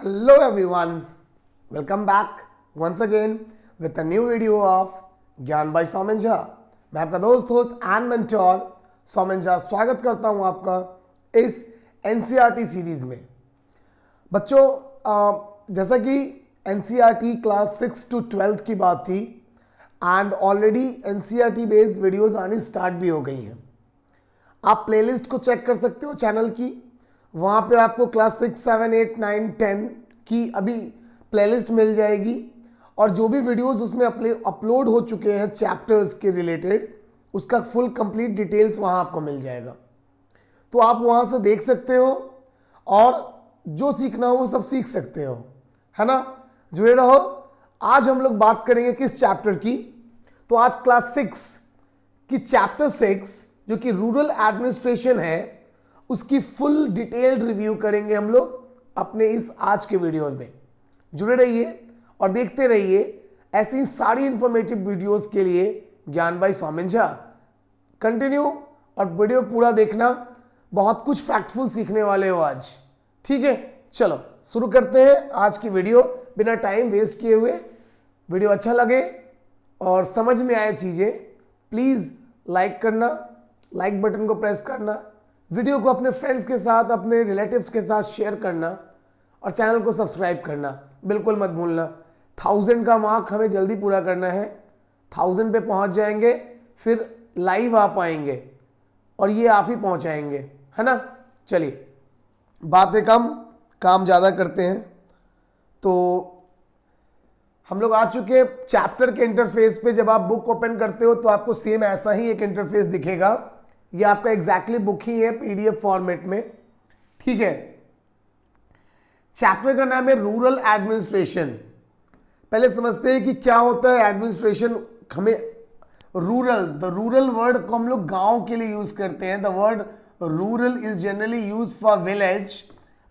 Hello everyone, welcome back once again with a new video of ज्ञान by Saumen Jha. मैं आपका दोस्त एंड मेंटोर सौमेन झा स्वागत करता हूं आपका इस एनसीईआरटी सीरीज में। बच्चों, जैसा कि एनसीईआरटी क्लास 6 to 12 की बात थी and already NCERT based videos आनी स्टार्ट भी हो गई हैं। आप प्लेलिस्ट को चेक कर सकते हो चैनल की, वहाँ पे आपको क्लास 6, 7, 8, 9, 10 की अभी प्लेलिस्ट मिल जाएगी और जो भी वीडियोस उसमें अपलोड हो चुके हैं चैप्टर्स के रिलेटेड, उसका फुल कंप्लीट डिटेल्स वहाँ आपको मिल जाएगा। तो आप वहाँ से देख सकते हो और जो सीखना हो वो सब सीख सकते हो, है ना। जुड़े रहो। आज हम लोग बात करेंगे किस चैप्टर की, तो आज क्लास 6 की चैप्टर 6 जो कि रूरल एडमिनिस्ट्रेशन है उसकी फुल डिटेल्ड रिव्यू करेंगे हम लोग अपने इस आज के वीडियो में। जुड़े रहिए और देखते रहिए ऐसी सारी इंफॉर्मेटिव वीडियोस के लिए ज्ञान बाय सौमेन झा। कंटिन्यू और वीडियो पूरा देखना, बहुत कुछ फैक्टफुल सीखने वाले हो आज। ठीक है, चलो शुरू करते हैं आज की वीडियो बिना टाइम वेस्ट किए हुए। वीडियो अच्छा लगे और समझ में आए चीज़ें, प्लीज़ लाइक करना, लाइक बटन को प्रेस करना, वीडियो को अपने फ्रेंड्स के साथ, अपने रिलेटिव्स के साथ शेयर करना और चैनल को सब्सक्राइब करना बिल्कुल मत भूलना। 1000 का मार्क हमें जल्दी पूरा करना है। 1000 पे पहुंच जाएंगे फिर लाइव आ पाएंगे और ये आप ही पहुंचाएंगे, है ना। चलिए, बातें कम काम ज़्यादा करते हैं। तो हम लोग आ चुके हैं चैप्टर के इंटरफेस पे। जब आप बुक ओपन करते हो तो आपको सेम ऐसा ही एक इंटरफेस दिखेगा। ये आपका एग्जैक्टली बुक ही है पीडीएफ फॉर्मेट में, ठीक है। चैप्टर का नाम है रूरल एडमिनिस्ट्रेशन। पहले समझते हैं कि क्या होता है एडमिनिस्ट्रेशन। हमें द रूरल वर्ड को हम लोग गांव के लिए यूज करते हैं। The word rural is generally use for village,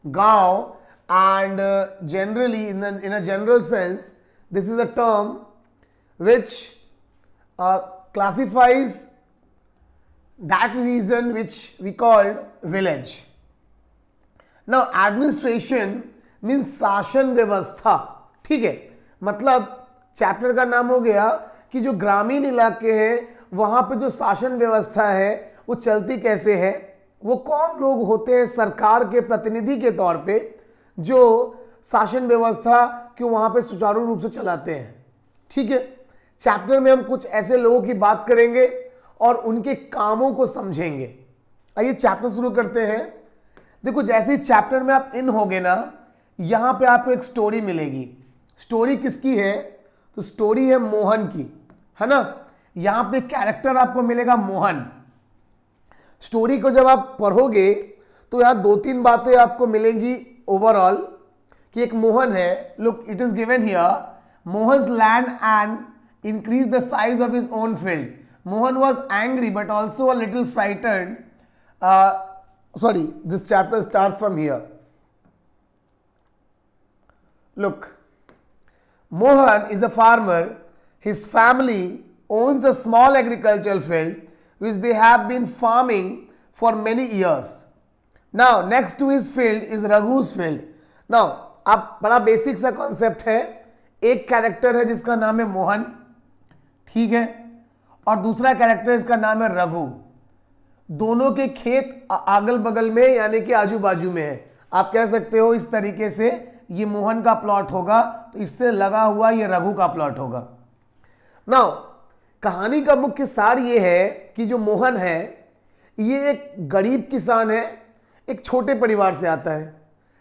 गांव, and generally in a general sense this is a term which classifies that region which we called village. Now administration means शासन व्यवस्था, ठीक है। मतलब चैप्टर का नाम हो गया कि जो ग्रामीण इलाके हैं वहां पे जो शासन व्यवस्था है वो चलती कैसे है, वो कौन लोग होते हैं सरकार के प्रतिनिधि के तौर पे जो शासन व्यवस्था को वहां पे सुचारू रूप से चलाते हैं, ठीक है। चैप्टर में हम कुछ ऐसे लोगों की बात करेंगे और उनके कामों को समझेंगे। आइए चैप्टर शुरू करते हैं। देखो, जैसे ही चैप्टर में आप इन होगे ना, यहां पे आपको एक स्टोरी मिलेगी। स्टोरी किसकी है? तो स्टोरी है मोहन की, है ना। यहां पे कैरेक्टर आपको मिलेगा मोहन। स्टोरी को जब आप पढ़ोगे तो यहां 2-3 बातें आपको मिलेंगी ओवरऑल कि एक मोहन है। Look, it is given here, Mohan's land and increase the size of his own field. Mohan was angry but also a little frightened. This chapter starts from here. Look, Mohan is a farmer. His family owns a small agricultural field which they have been farming for many years. Now, next to his field is Raghu's field. Now, अब बड़ा basic सा concept है। एक character है जिसका नाम है मोहन, ठीक है, और दूसरा कैरेक्टर इसका नाम है रघु। दोनों के खेत अगल बगल में यानी कि आजू बाजू में है। आप कह सकते हो इस तरीके से ये मोहन का प्लॉट होगा तो इससे लगा हुआ ये रघु का प्लॉट होगा। नाउ, कहानी का मुख्य सार ये है कि जो मोहन है ये एक गरीब किसान है, एक छोटे परिवार से आता है।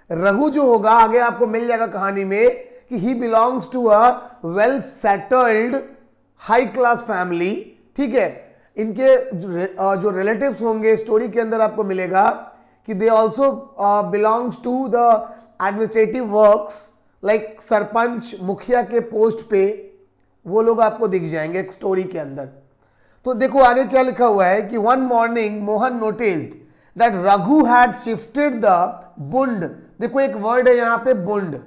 रघु जो होगा आगे आपको मिल जाएगा कहानी में कि he belongs to a well settled high class family, ठीक है। इनके जो रिलेटिव्स होंगे स्टोरी के अंदर आपको मिलेगा कि they also belongs to the administrative works, like sarpanch, mukhiya के पोस्ट पे वो लोग आपको दिख जाएंगे एक स्टोरी के अंदर। तो देखो आगे क्या लिखा हुआ है कि one morning Mohan noticed that Raghu had shifted the bund. देखो एक वर्ड है यहाँ पे बुंड,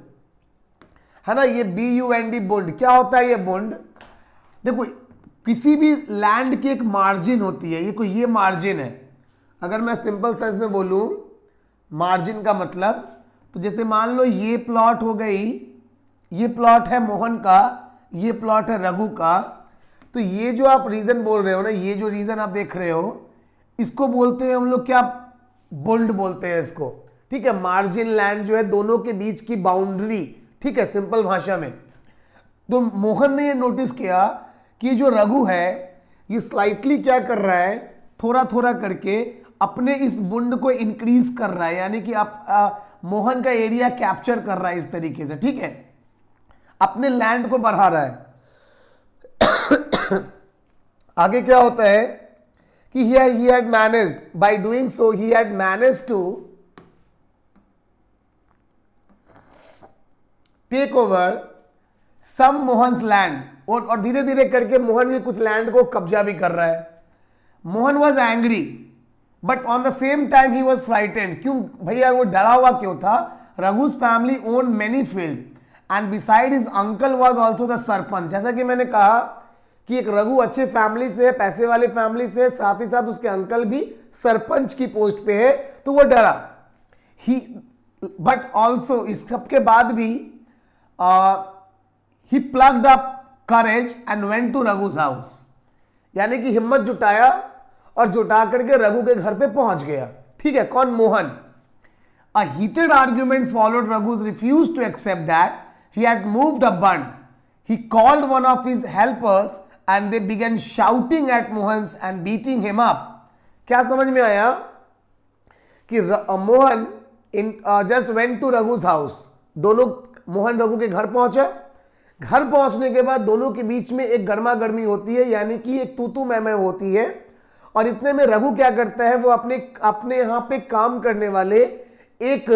है ना, ये BUND बुंड। क्या होता है ये बुंड? देखो, किसी भी लैंड की एक मार्जिन होती है। ये मार्जिन है। अगर मैं सिंपल सेंस में बोलूं मार्जिन का मतलब, तो जैसे मान लो ये प्लॉट हो गई, ये प्लॉट है मोहन का, ये प्लॉट है रघु का। तो ये जो आप रीजन बोल रहे हो ना, ये जो रीजन आप देख रहे हो, इसको बोलते हैं हम लोग क्या, बुंड बोलते हैं इसको। ठीक है, मार्जिन लैंड जो है दोनों के बीच की बाउंड्री। ठीक है, सिंपल भाषा में। तो मोहन ने ये नोटिस किया कि जो रघु है ये स्लाइटली क्या कर रहा है, थोड़ा थोड़ा करके अपने इस बुंड को इंक्रीज कर रहा है, यानी कि आप मोहन का एरिया कैप्चर कर रहा है इस तरीके से। ठीक है, अपने लैंड को बढ़ा रहा है। आगे क्या होता है कि he had managed, by doing so he had managed to take over some Mohan's land, और धीरे धीरे करके मोहन के कुछ लैंड को कब्जा भी कर रहा है। Mohan was angry but on the same time he was frightened. क्यों भैया वो डरा हुआ क्यों था? रघु's family own many field and beside his uncle was also the sarpanch. जैसा कि मैंने कहा कि एक रघु अच्छे फैमिली से है, पैसे वाले फैमिली से, साथ ही साथ उसके अंकल भी सरपंच की पोस्ट पे है, तो वो डरा। ही बट ऑल्सो इस सब के बाद भी he plugged up courage and went to रघु's हाउस, यानी कि हिम्मत जुटाया और जुटा करके रघु के घर पे पहुंच गया। ठीक है, कौन? Mohan. A heated argument followed. Raghu's refused to accept that he had moved a bund. He called one of his helpers and they began shouting at Mohan and beating him up. क्या समझ में आया कि Mohan just went to Raghu's house. दोनों, मोहन रघु के घर पहुंचा। घर पहुंचने के बाद दोनों के बीच में एक गर्मा गर्मी होती है, यानी कि एक तू मैं होती है। और इतने में रघु क्या करता है, वो अपने यहाँ पे काम करने वाले एक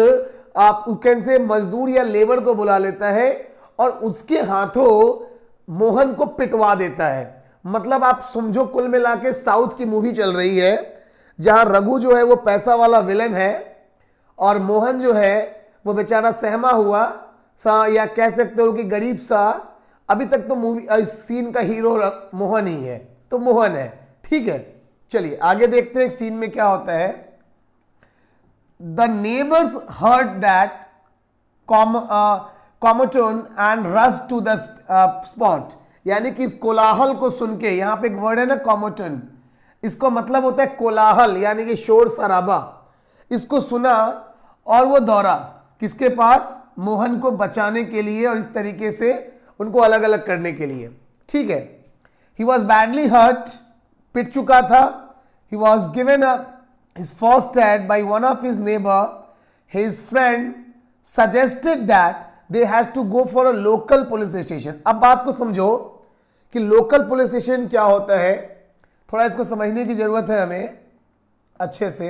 आप कैन से मजदूर या लेबर को बुला लेता है और उसके हाथों मोहन को पिटवा देता है। मतलब आप समझो कुल मिला के साउथ की मूवी चल रही है, जहां रघु जो है वो पैसा वाला विलन है और मोहन जो है वो बेचारा सहमा हुआ सा, या कह सकते हो कि गरीब सा। अभी तक तो मूवी इस सीन का हीरो मोहन ही है, तो मोहन है। ठीक है, चलिए आगे देखते हैं सीन में क्या होता है। The neighbours heard that commotion and rush to the spot, यानी कि इस कोलाहल को सुन के, यहां पे एक वर्ड है ना कॉमोटोन, इसको मतलब होता है कोलाहल, यानी कि शोर शराबा। इसको सुना और वो दौड़ा किसके पास? मोहन को बचाने के लिए और इस तरीके से उनको अलग अलग करने के लिए। ठीक है, ही वॉज बैडली हर्ट, पिट चुका था। He was given his first aid by one of his neighbor. His friend suggested that they has to go for a local police station. अब बात को समझो कि लोकल पुलिस स्टेशन क्या होता है, थोड़ा इसको समझने की जरूरत है हमें अच्छे से।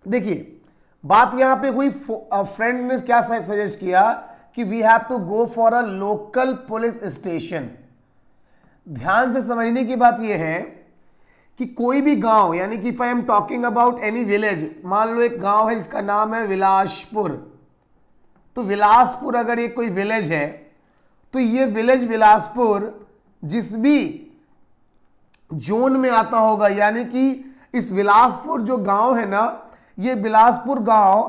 देखिए बात यहां पे हुई, फ्रेंड ने क्या सजेस्ट किया कि we have to go for a local police station. ध्यान से समझने की बात यह है कि कोई भी गांव, यानी कि if I am talking about any village, मान लो एक गांव है जिसका नाम है विलासपुर, तो विलासपुर अगर ये कोई विलेज है तो ये विलेज विलासपुर जिस भी जोन में आता होगा, यानी कि इस विलासपुर जो गांव है ना, ये बिलासपुर गांव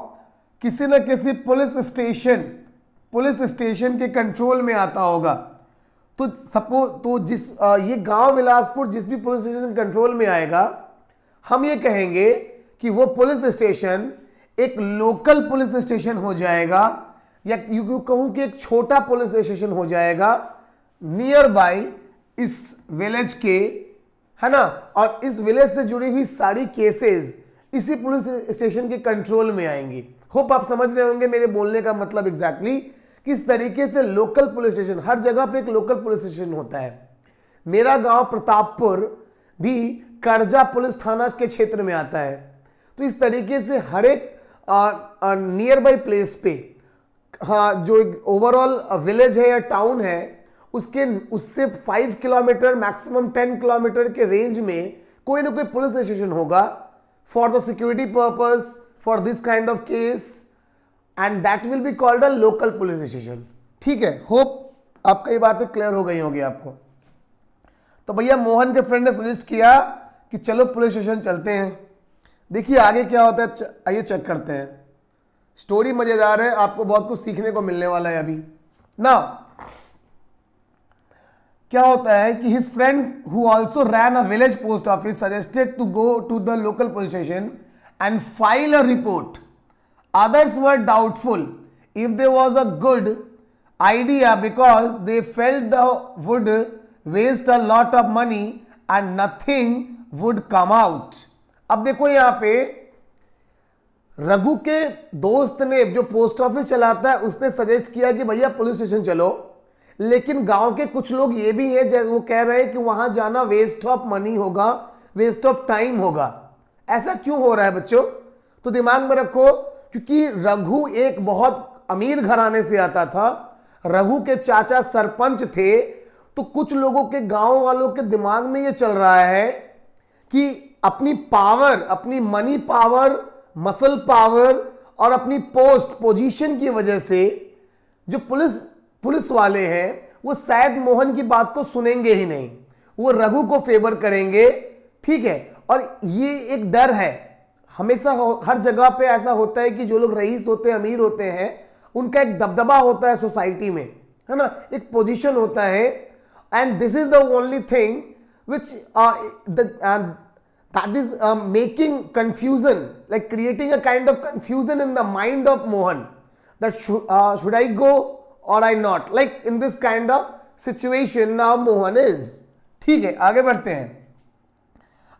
किसी न किसी पुलिस स्टेशन के कंट्रोल में आता होगा। तो सपोज तो ये गांव बिलासपुर जिस भी पुलिस स्टेशन के कंट्रोल में आएगा, हम ये कहेंगे कि वो पुलिस स्टेशन एक लोकल पुलिस स्टेशन हो जाएगा, या यूं कहूं कि एक छोटा पुलिस स्टेशन हो जाएगा नियर बाय इस विलेज के, है ना। और इस विलेज से जुड़ी हुई सारी केसेस इसी पुलिस स्टेशन के कंट्रोल में आएंगी। होप आप समझ रहे होंगे मेरे बोलने का मतलब एग्जैक्टली किस तरीके से लोकल पुलिस स्टेशन, हर जगह पे एक लोकल पुलिस स्टेशन होता है। मेरा गांव प्रतापपुर भी करजा पुलिस थाना के क्षेत्र में आता है। तो इस तरीके से हर एक नियर बाई प्लेस पे, हाँ, जो ओवरऑल विलेज है या टाउन है उससे 5 किलोमीटर मैक्सिमम 10 किलोमीटर के रेंज में कोई ना कोई पुलिस स्टेशन होगा for the security purpose, for this kind of case, and that will be called a local police station. ठीक है, होप आपका ये बातें क्लियर हो गई होगी आपको। तो भैया मोहन के फ्रेंड ने सजेस्ट किया कि चलो पुलिस स्टेशन चलते हैं। देखिए आगे क्या होता है, आइए चेक करते हैं। स्टोरी मजेदार है, आपको बहुत कुछ सीखने को मिलने वाला है अभी ना। क्या होता है कि his friends who also ran a village post office suggested to go to the local police station and file a report. Others were doubtful if there was a good idea because they felt they would waste a lot of money and nothing would come out. अब देखो यहां पे रघु के दोस्त ने, जो post office चलाता है, उसने सजेस्ट किया कि भैया पुलिस स्टेशन चलो, लेकिन गांव के कुछ लोग ये भी हैं जैसे वो कह रहे हैं कि वहां जाना वेस्ट ऑफ मनी होगा, वेस्ट ऑफ टाइम होगा. ऐसा क्यों हो रहा है बच्चों? तो दिमाग में रखो, क्योंकि रघु एक बहुत अमीर घराने से आता था, रघु के चाचा सरपंच थे, तो कुछ लोगों के, गांव वालों के दिमाग में ये चल रहा है कि अपनी पावर, अपनी मनी पावर, मसल पावर और अपनी पोस्ट पोजीशन की वजह से जो पुलिस वाले हैं वो शायद मोहन की बात को सुनेंगे ही नहीं, वो रघु को फेवर करेंगे. ठीक है, और ये एक डर है हमेशा, हर जगह पे ऐसा होता है कि जो लोग रईस होते हैं, अमीर होते हैं, उनका एक दबदबा होता है सोसाइटी में, है ना, एक पोजीशन होता है. And this is the only thing which that is making confusion, like creating a kind of confusion in the mind of Mohan, that should I go or I not, like in this kind of situation now Mohan is. ठीक है, आगे बढ़ते हैं.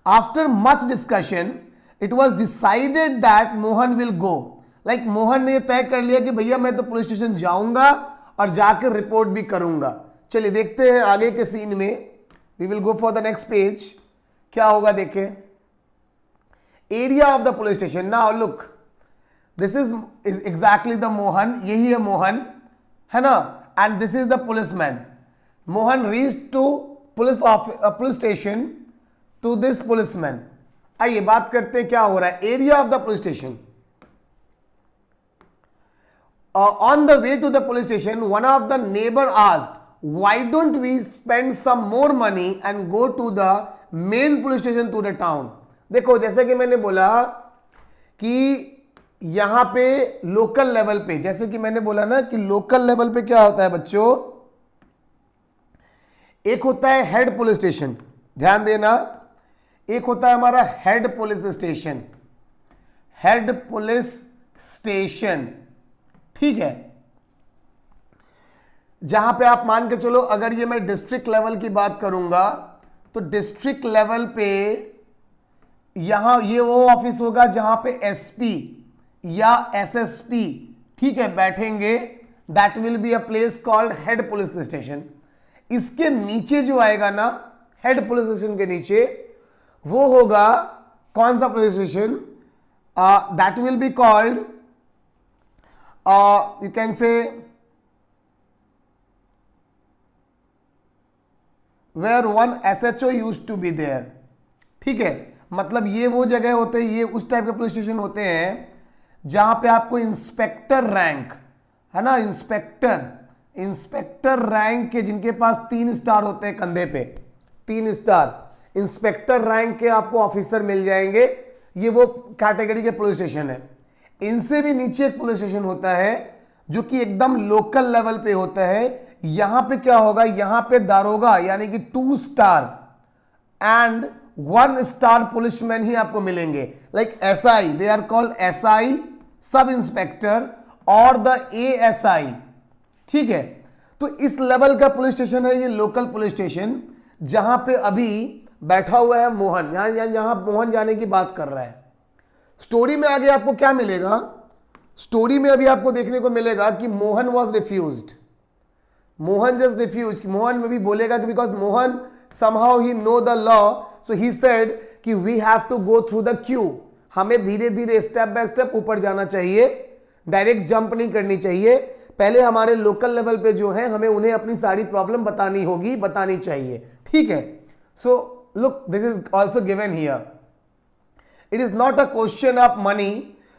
After much discussion it was decided that Mohan will go. like Mohan ने तय कर लिया कि भैया मैं तो पुलिस स्टेशन जाऊंगा और जाकर रिपोर्ट भी करूंगा. चलिए देखते हैं आगे के सीन में. We will go for the next page. क्या होगा देखें. Area of the police station. Now look, this is exactly the Mohan, यही है मोहन, है ना, and this is the policeman. Mohan reach to police station to this policeman. आइए बात करते हैं क्या हो रहा है. Area of the police station. On the way to the police station, one of the neighbor asked, why don't we spend some more money and go to the main police station to the town. देखो जैसे कि मैंने बोला कि यहां पे local level पे, जैसे कि मैंने बोला ना कि लोकल लेवल पे क्या होता है बच्चों, एक होता है हेड पुलिस स्टेशन, ध्यान देना, एक होता है हमारा head police station, head police station. ठीक है, जहां पे आप मान के चलो, अगर ये मैं डिस्ट्रिक्ट लेवल की बात करूंगा तो डिस्ट्रिक्ट लेवल पे यहां ये वो ऑफिस होगा जहां पे एसपी या एसएसपी, ठीक है, बैठेंगे. That will be a place called head police station. इसके नीचे जो आएगा ना, हेड पुलिस स्टेशन के नीचे, वो होगा कौन सा police station, that will be called you can say where one SHO used to be there. ठीक है, मतलब ये वो जगह होते हैं, ये उस टाइप के पुलिस स्टेशन होते हैं जहां पे आपको इंस्पेक्टर रैंक, है ना, इंस्पेक्टर रैंक के, जिनके पास 3 स्टार होते हैं कंधे पे, 3 स्टार इंस्पेक्टर रैंक के आपको ऑफिसर मिल जाएंगे. ये वो कैटेगरी के पुलिस स्टेशन है. इनसे भी नीचे एक पुलिस स्टेशन होता है जो कि एकदम लोकल लेवल पे होता है. यहां पे क्या होगा, यहां पे दारोगा यानी कि 2 स्टार एंड 1 स्टार पुलिसमैन ही आपको मिलेंगे. Like SI, they are called SI, sub inspector और द एएसआई. ठीक है, तो इस लेवल का पुलिस स्टेशन है ये लोकल पुलिस स्टेशन, जहां पे अभी बैठा हुआ है मोहन, यहां मोहन जाने की बात कर रहा है. स्टोरी में आगे आपको क्या मिलेगा, स्टोरी में अभी आपको देखने को मिलेगा कि Mohan was refused. Mohan just refuse. Mohan में भी बोलेगा कि because Mohan somehow he know the law, so he said कि we have to go through the queue. हमें धीरे धीरे स्टेप बाय स्टेप ऊपर जाना चाहिए, डायरेक्ट जंप नहीं करनी चाहिए. पहले हमारे लोकल लेवल पे जो है हमें उन्हें अपनी सारी प्रॉब्लम बतानी चाहिए. ठीक है, so look, this is also given here. It is not a question of money.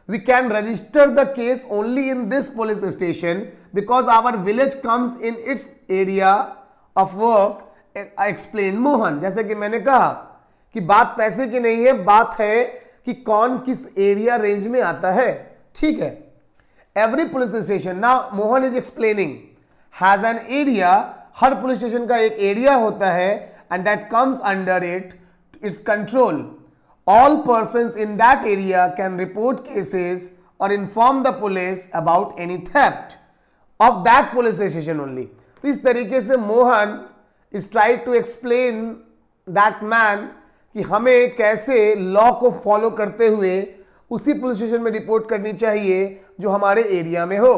We can register the case only in this police station because our village comes in its area of work. I explained Mohan. जैसे कि मैंने कहा कि बात पैसे की नहीं है, बात है कि कि कौन किस एरिया रेंज में आता है, ठीक है। Every police station, now Mohan is explaining, has an area, हर पुलिस स्टेशन का एक एरिया होता है, and that comes under its control. All persons in that area can report cases और inform the police about any theft of that police station only. तो इस तरीके से Mohan is try to explain that man कि हमें कैसे law को follow करते हुए उसी पुलिस स्टेशन में रिपोर्ट करनी चाहिए जो हमारे एरिया में हो।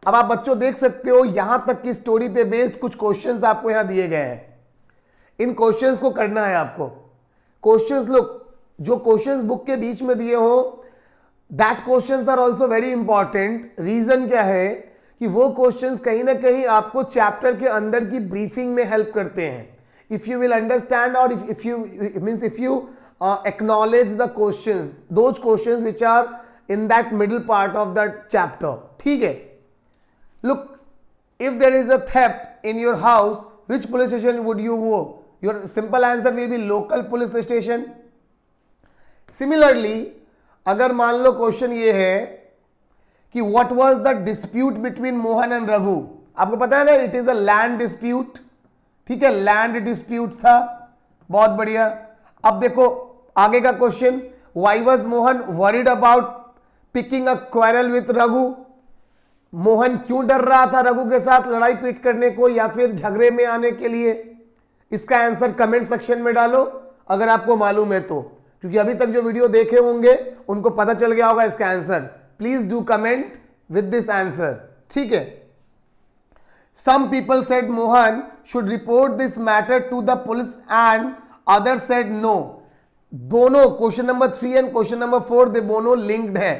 अब आप बच्चों देख सकते हो यहां तक की स्टोरी पे बेस्ड कुछ क्वेश्चंस आपको यहां दिए गए हैं। इन क्वेश्चंस को करना है आपको। क्वेश्चंस लोग जो क्वेश्चंस बुक के बीच में दिए हो, that questions are also very important. Reason क्या है कि वो क्वेश्चंस कहीं ना कहीं आपको चैप्टर के अंदर की ब्रीफिंग में हेल्प करते हैं। इफ यू विल अंडरस्टैंड और if you acknowledge the questions, those questions which are in that middle part of that chapter, ठीक है। Look, if there is a theft in your house, which police station would you go? Your simple answer will be local police station. Similarly, अगर मान लो question ये है कि what was the dispute between Mohan and Raghu, आपको पता है ना, it is a land dispute, ठीक है, लैंड डिस्प्यूट था, बहुत बढ़िया। अब देखो आगे का question, why was Mohan worried about picking a quarrel with Raghu, Mohan क्यों डर रहा था रघु के साथ लड़ाई पीट करने को या फिर झगड़े में आने के लिए। इसका आंसर कमेंट सेक्शन में डालो अगर आपको मालूम है तो, क्योंकि अभी तक जो वीडियो देखे होंगे उनको पता चल गया होगा इसका answer. Please do comment with this answer, ठीक है। Some people said Mohan should report this matter to the police and others said no. दोनों question number 3 and question number 4 दे दोनों लिंक्ड है,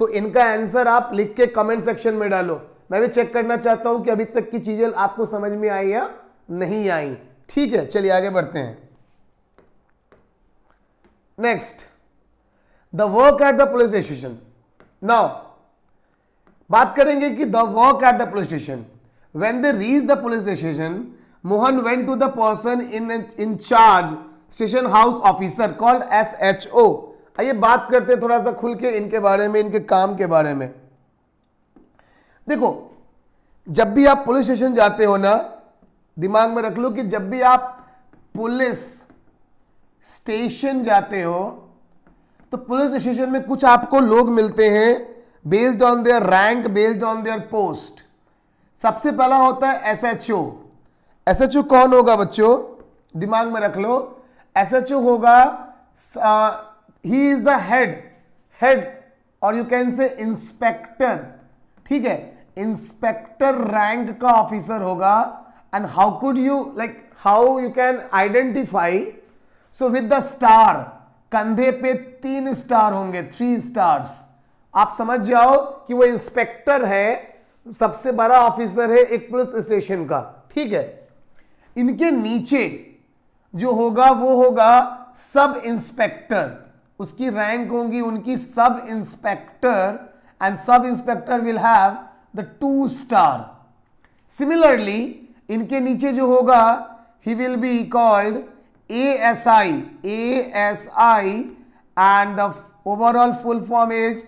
तो इनका आंसर आप लिख के कमेंट सेक्शन में डालो। मैं भी चेक करना चाहता हूं कि अभी तक की चीजें आपको समझ में आई या नहीं आई, ठीक है। चलिए आगे बढ़ते हैं। Next, the work at the police station. Now बात करेंगे कि the work at the police station. When they reached the police station, Mohan went to the person in charge, station house officer called SHO. आइए बात करते हैं थोड़ा सा खुल के इनके बारे में, इनके काम के बारे में। देखो, जब भी आप पुलिस स्टेशन जाते हो ना, दिमाग में रख लो कि जब भी आप पुलिस स्टेशन जाते हो तो पुलिस स्टेशन में कुछ आपको लोग मिलते हैं based on their rank, based on their post. सबसे पहला होता है एसएचओ। एसएचओ कौन होगा बच्चों, दिमाग में रख लो, एसएचओ होगा, ही इज द हेड और यू कैन से इंस्पेक्टर, ठीक है, इंस्पेक्टर रैंक का ऑफिसर होगा। And how could you how you can identify, so with the star, कंधे पे 3 स्टार होंगे, 3 स्टार्स। आप समझ जाओ कि वो इंस्पेक्टर है, सबसे बड़ा ऑफिसर है एक पुलिस स्टेशन का, ठीक है। इनके नीचे जो होगा वो होगा सब इंस्पेक्टर, उसकी रैंक होगी उनकी sub inspector, and sub inspector will have the 2 star. Similarly इनके नीचे जो होगा he will be called ASI, and the overall full form is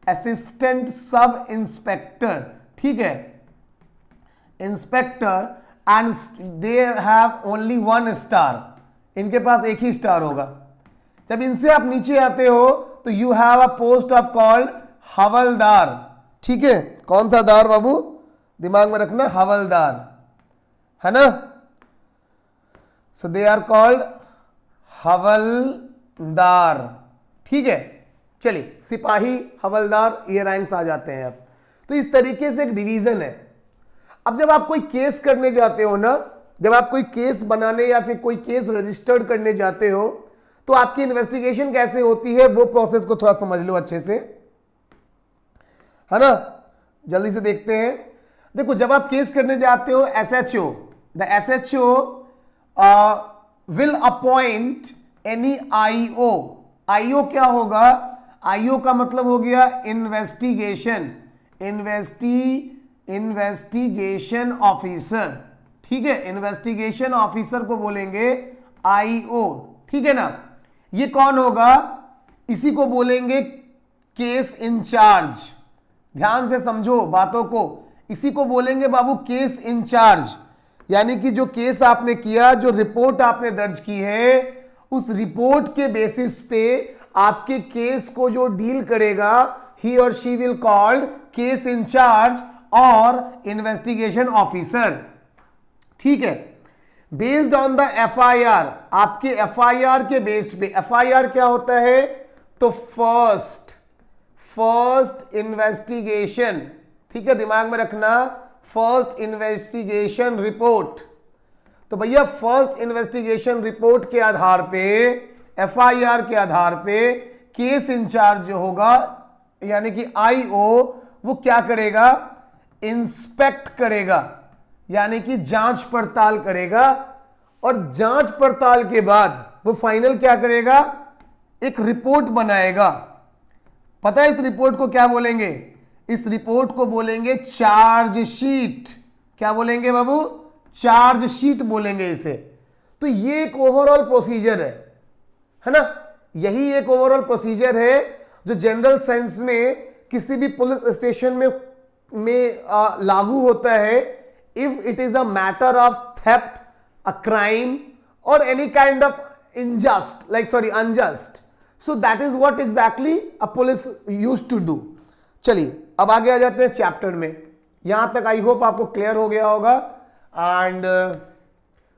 assistant sub inspector, ठीक है, inspector, and they have only 1 star, इनके पास एक ही स्टार होगा। जब इनसे आप नीचे आते हो तो you have a post of called havildar, ठीक है। कौन सा दार बाबू, दिमाग में रखना, हवलदार, है ना। सो दे आर कॉल्ड हवलदार, ठीक है। चलिए, सिपाही, हवलदार, ये रैंक्स आ जाते हैं अब। तो इस तरीके से एक डिवीजन है। अब जब आप कोई केस करने जाते हो ना, जब आप कोई केस बनाने या फिर कोई केस रजिस्टर्ड करने जाते हो तो आपकी इन्वेस्टिगेशन कैसे होती है वो प्रोसेस को थोड़ा समझ लो अच्छे से, है ना। जल्दी से देखते हैं। देखो, जब आप केस करने जाते हो, SHO, the SHO will appoint any IO. IO क्या होगा, आईओ का मतलब हो गया इन्वेस्टिगेशन, इन्वेस्टिगेशन ऑफिसर, ठीक है। इन्वेस्टिगेशन ऑफिसर को बोलेंगे आईओ, ठीक है ना। ये कौन होगा? इसी को बोलेंगे केस इंचार्ज। ध्यान से समझो बातों को, इसी को बोलेंगे बाबू केस इंचार्ज। यानी कि जो केस आपने किया, जो रिपोर्ट आपने दर्ज की है, उस रिपोर्ट के बेसिस पे आपके केस को जो डील करेगा, ही और she will called case incharge और इन्वेस्टिगेशन ऑफिसर। ठीक है, बेस्ड ऑन द एफआईआर, आपके एफआईआर के बेस्ड पे, एफआईआर क्या होता है? तो फर्स्ट इन्वेस्टिगेशन, ठीक है, दिमाग में रखना, फर्स्ट इन्वेस्टिगेशन रिपोर्ट। तो भैया फर्स्ट इन्वेस्टिगेशन रिपोर्ट के आधार पे, एफआईआर के आधार पे केस इंचार्ज जो होगा यानी कि आईओ, वो क्या करेगा? इंस्पेक्ट करेगा, यानी कि जांच पड़ताल करेगा। और जांच पड़ताल के बाद वो फाइनल क्या करेगा? एक रिपोर्ट बनाएगा। पता है इस रिपोर्ट को क्या बोलेंगे? इस रिपोर्ट को बोलेंगे चार्जशीट। क्या बोलेंगे बाबू? चार्जशीट बोलेंगे इसे। तो ये एक ओवरऑल प्रोसीजर है ना? यही एक ओवरऑल प्रोसीजर है जो जनरल सेंस में किसी भी पुलिस स्टेशन में लागू होता है। If it is a matter of theft, a crime और any kind of unjust, so that is what exactly a police used to do. चलिए अब आगे आ जाते हैं चैप्टर में। यहां तक आई होप आपको क्लियर हो गया होगा। एंड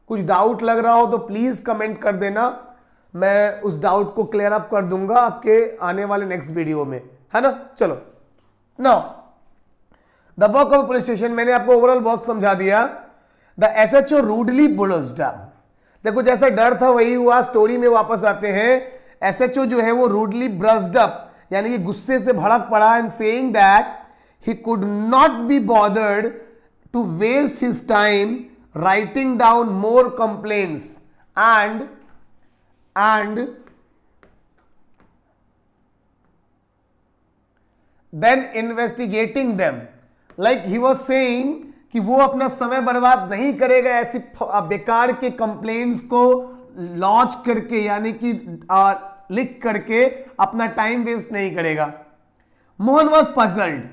कुछ डाउट लग रहा हो तो प्लीज कमेंट कर देना, मैं उस डाउट को क्लियर अप कर दूंगा आपके आने वाले नेक्स्ट वीडियो में, है ना? चलो now the work of police station, मैंने आपको ओवरऑल वर्क समझा दिया। द एसएचओ रूडली बुल्स्ड अप, देखो जैसा डर था वही हुआ। स्टोरी में वापस आते हैं। एसएचओ जो है वो रूडली ब्रस्ड अप, यानी कि गुस्से से भड़क पड़ा, and saying that he could not be bothered to waste his time writing down more complaints and then investigating them. Like he was saying कि वो अपना समय बर्बाद नहीं करेगा ऐसी बेकार के कंप्लेंट्स को लॉन्च करके, यानी कि लिख करके अपना टाइम वेस्ट नहीं करेगा। Mohan was puzzled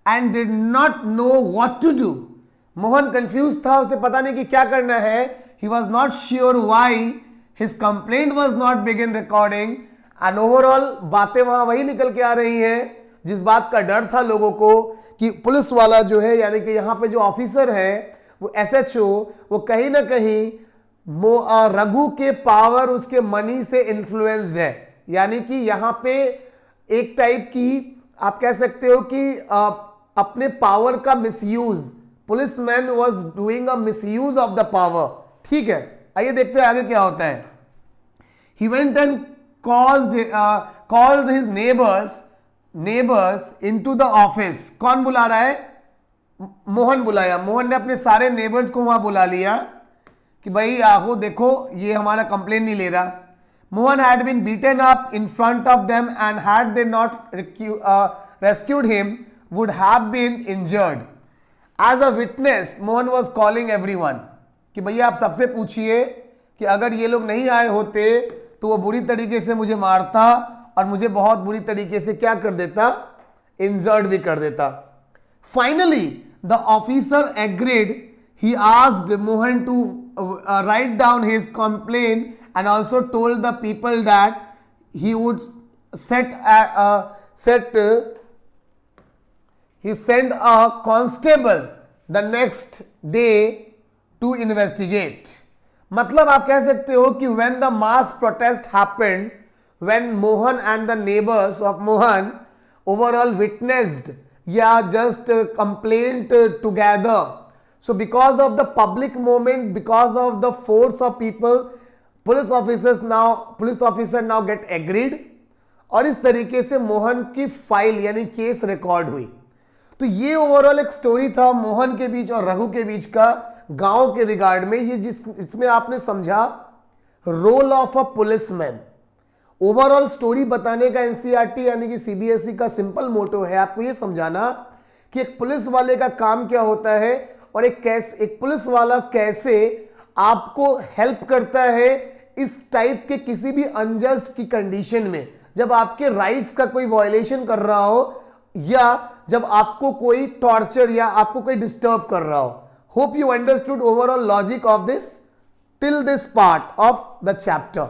and did not know what to do. Mohan confuse था, उसे पता नहीं कि क्या करना है। He was not sure why His complaint was not begin recording, and overall बातें वहां वही निकल के आ रही हैं जिस बात का डर था लोगों को कि पुलिस वाला जो है, यानी कि यहाँ पे जो ऑफिसर है वो एसएचओ, वो कहीं ना कहीं रघु के पावर, उसके मनी से इन्फ्लुएंस्ड है। यानी कि यहाँ पे एक टाइप की आप कह सकते हो कि अपने पावर का misuse, policeman was doing a misuse of the power. ठीक है, आइए देखते हैं आगे क्या होता है। He went and called his neighbors into the office. कौन बुला रहा है? मोहन बुलाया। मोहन ने अपने सारे नेबर्स को वहां बुला लिया कि भाई आओ देखो ये हमारा कंप्लेन नहीं ले रहा। Mohan had been beaten up in front of them and had they not rescued him would have been injured. As a witness, Mohan was calling everyone कि भैया आप सबसे पूछिए कि अगर ये लोग नहीं आए होते तो वो बुरी तरीके से मुझे मारता और मुझे बहुत बुरी तरीके से क्या कर देता? इंजर्ड भी कर देता। Finally the officer agreed. He asked Mohan to write down his complain and also told the people that he would send a constable the next day to investigate. मतलब आप कह सकते हो कि when the mass protest happened, when Mohan and the neighbors of Mohan overall witnessed, just complained together. So because of the public movement, because of the force of people, police officer now get agreed, और इस तरीके से मोहन की file यानी case record हुई। तो ये overall एक स्टोरी था मोहन के बीच और रघु के बीच का गांव के रिगार्ड में। ये इसमें आपने समझा role of a policeman. Overall story बताने का एनसीईआरटी यानी कि सीबीएसई का सिंपल मोटो है आपको ये समझाना कि एक पुलिस वाले का काम क्या होता है और एक पुलिस वाला कैसे आपको हेल्प करता है इस टाइप के किसी भी अनजस्ट की कंडीशन में, जब आपके राइट्स का कोई वायलेशन कर रहा हो या जब आपको कोई टॉर्चर या आपको कोई डिस्टर्ब कर रहा हो. Hope you understood overall logic of this till this part of the chapter.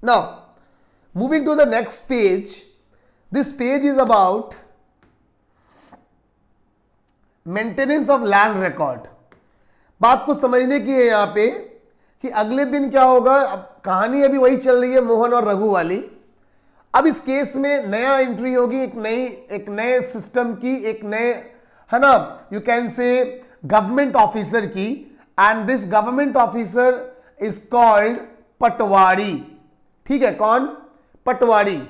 Now, moving to the next page, this page is about maintenance of land record. बात को समझने की है यहां पे कि अगले दिन क्या होगा. अब कहानी अभी वही चल रही है मोहन और रघु वाली. अब इस केस में नया एंट्री होगी, एक नए सिस्टम की, एक नए, है ना, you can say government officer की. And this government officer is called patwari. ठीक है, कौन? पटवारी.